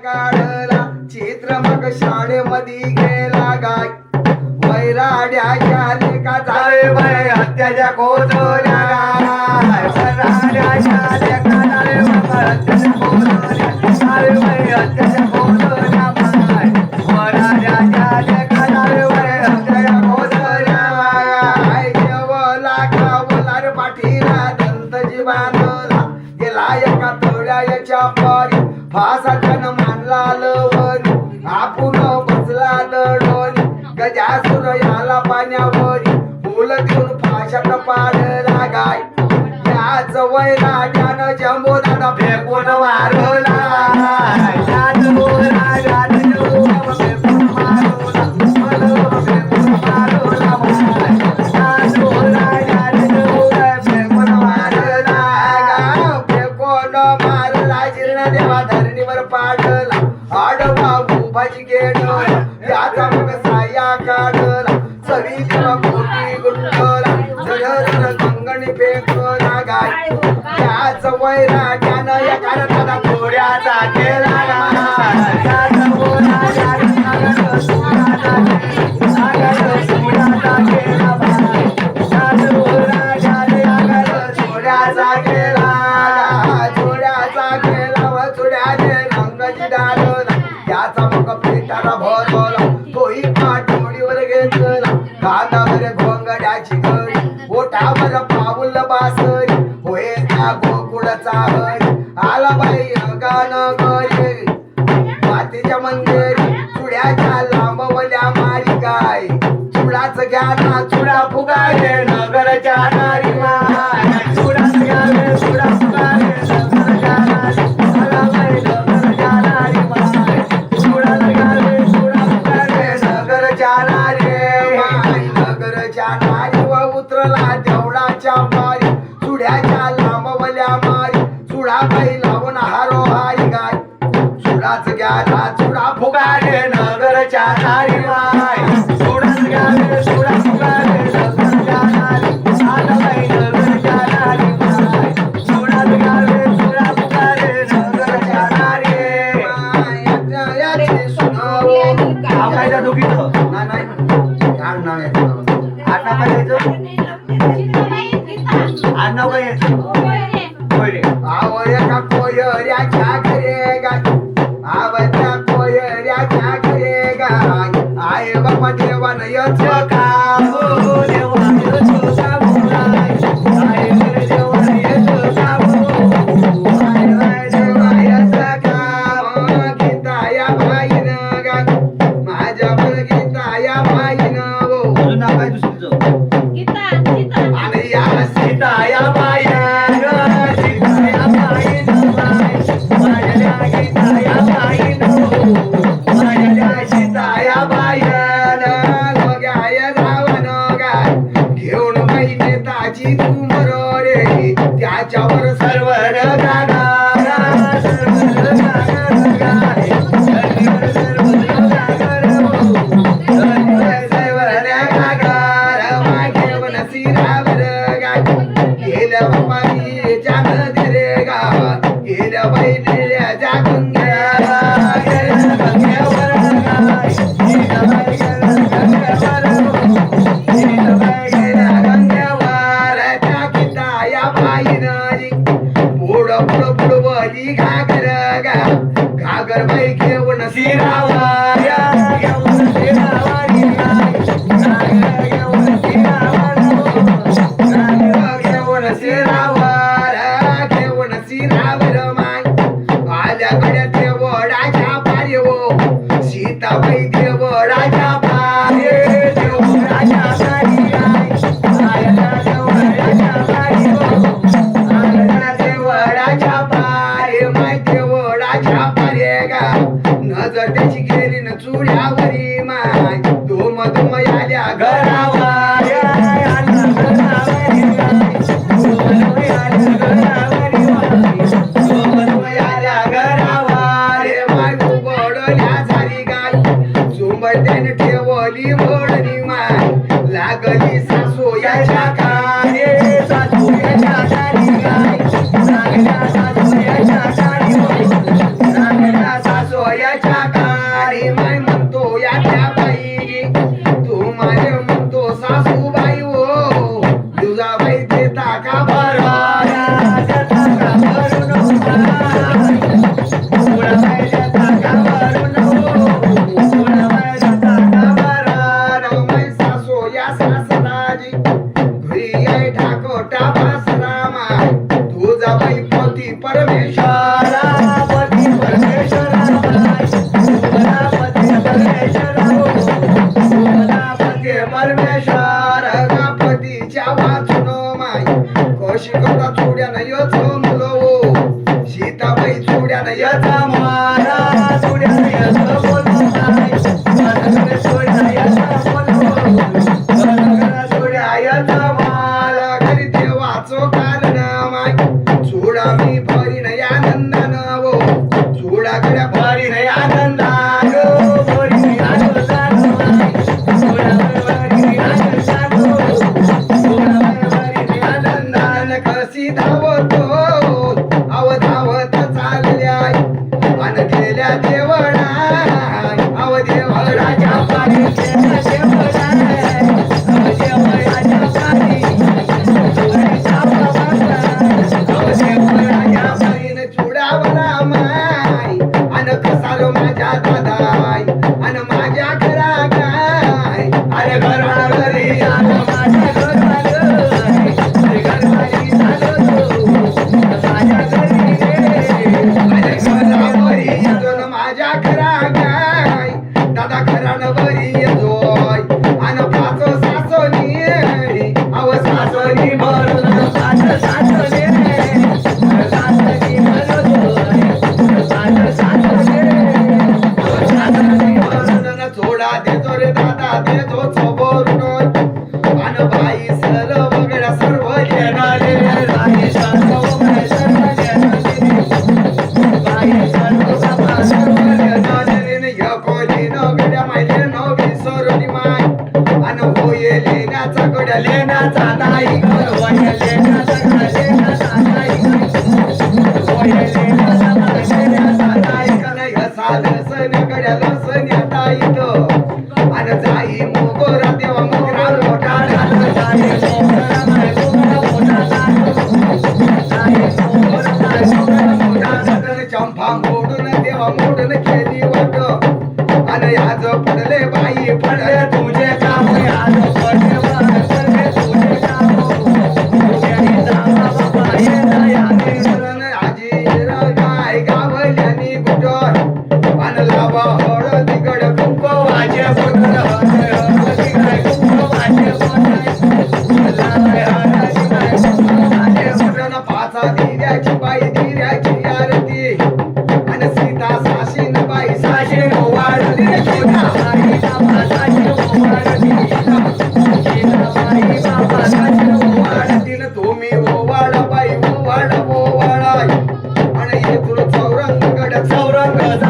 काढला चित्र मग शाळेमध्ये गेला गाय वैराड्याच्या लेखा झाले बाय हत्याच्या कोजोऱ्या गाय वैराड्याच्या लेखा झाले बाय हत्याच्या कोजोऱ्या झाले बाय हत्याच्या कोजोऱ्या बाय वैराड्याच्या लेखा झाले बाय हत्याच्या कोजोऱ्या बाय जेवला खावला रे पाठीला दंतजी बांधला गेला एका तोड्याच्या पारी फासाच्यानं मानला लवरी आपण बसला दडोनी गजासुर याला पाण्यावरी फुल देऊन फाशात पाडला गाय त्याच वैराग्यानं जंबो दादा फेकून मारला देवा धरणीवर पाडला आडवा उभाची गेडला त्याचा मग साया काढला सरी देवा कोटी गुंडला जडर कंगणी फेकला गाय त्याच वैराग्यानं या कारणाला थोड्याचा केला त्याचा मग पेटाला भरवला तोही पाठोडीवर घेतला कानावर घोंगड्याची घडी ओठावर पाऊल बासरी होय त्या गोकुळाचा हरी आला बाई गाणं घरी मातीच्या मंदिरी चुड्याच्या लांबवल्या मारी गाय चुडाच घ्या चुडा फुगाले नगरच्या नारी माय चुडाच घ्याले चुडा फुगाले नगरच्या नारी आला बाई नगरच्या नारी माय चुडाच घ्याले चुडा फुगाले नगरच्या नारी माय नगरच्या नारी व उतरला देवळाच्या पारी चुड्याच्या लांबवल्या मारी चुडा बाई लावून हारो हारी गाय चुडाच घ्याला चुडा फुगाले नगरच्या नारी माय चुडाच घ्याले चुडा फुगाले नगरच्या नारी आला बाई नगरच्या नारी माय चुडाच घ्याले चुडा फुगाले नगरच्या नारी माय याची सुनावो आपल्या दोघीचं नाही काय नाव आहे आडनाव काय यायचं आडनाव काय यायचं होय रे आवय का कोयऱ्याच्या घरे गाय आवत्या कोयऱ्याच्या घरे गाय आय बाबा देवा नयच का हो देवा नयच का बोलाय आय रे देवा नयच का बोलाय आय देवा नयच का गीताया बाईन गाय माझ्या गीताया बाईन हो तुझं नाव काय दुसरीचं गीता आणि या सीताया बाईन सीताया बाईन माझ्या गीताया बाईन माझ्या सीताया बाईन लोग्याय धावन गाय घेऊन बाई नेताची तुमर रे त्याच्यावर सर्वर गाणार सर्वर गाणार गाय सर्वर गाणार सर्वर गाणार मागे बनसीरावर गाय गेल्या बाई जान रे गा गेल्या बाई दिल्या जागून घागर बाई घेऊन शिरावर घेऊन शिरावर घेऊन शिरावर माय आल्याकडे देवळाच्या पारी हो सीताबाई देवळाच्या पारी देवळाच्या पारी देवळाच्या पारी माय देवळाच्या पारी गा नजर त्याची गेली न चुड्यावरी माय धुम धुम आल्या घरावर ठेवली बोडणी माय लागली सासू याच्या कारे सासू याच्या कारी गाय लागल्या सासू याच्या कारी लागल्या सासू परमेश्वर गणपतीच्या वाचून माई कशी कथा चुड्यान यच मुलो सीताबाई चुड्यान यच मारा चुड्यान यच बोलो चुड्या यच मारा घरी देवाचो कारण माई चुडा मी भरीन आनंदान वो चुडा गड्या भरीन आनंदान भरीन आनंदान कशी धावतो धावत चालल्या अन गेल्या देवळा देवळाच्या पाणी देवळाच्या पाणी चुडावला माय अन कसालो माझ्या दादाय अन माझ्या घरा गाय अरे घरा घरी माझ्या घरा गाय दादा घरान बरी येतोय अन पाच सासोनी अव सासोनी भरून पाच सासोनी सासोनी भरून थोडा देतो रे दादा देतो चोबरून अन बाई सर वगैरे सर्व येणारे राणी सर्व वगैरे सर्व बाई सर्व लेण्याचा गड्या लेण्याचा नाही लेण्याचा गड्या लसण्याचा इथं आणि जाई मोगोरा देवा मोगरा मोठा चंपा मोडून देवा मोडून केली वाट आणि आज पडले बाई पडले तुझे काम आज पडले तुझे काम आजी गाय गावल्यानी गुटर अन लावा हळदी गड कुंको वाजे पाचा दिऱ्याची बाई दिऱ्याची आरती आणि सीता साशीन बाई साशी ओवाळली तुम्ही ओवाळा बाई ओवाळा ओवाळा आणि हे तुला चौरंग गड चौरंग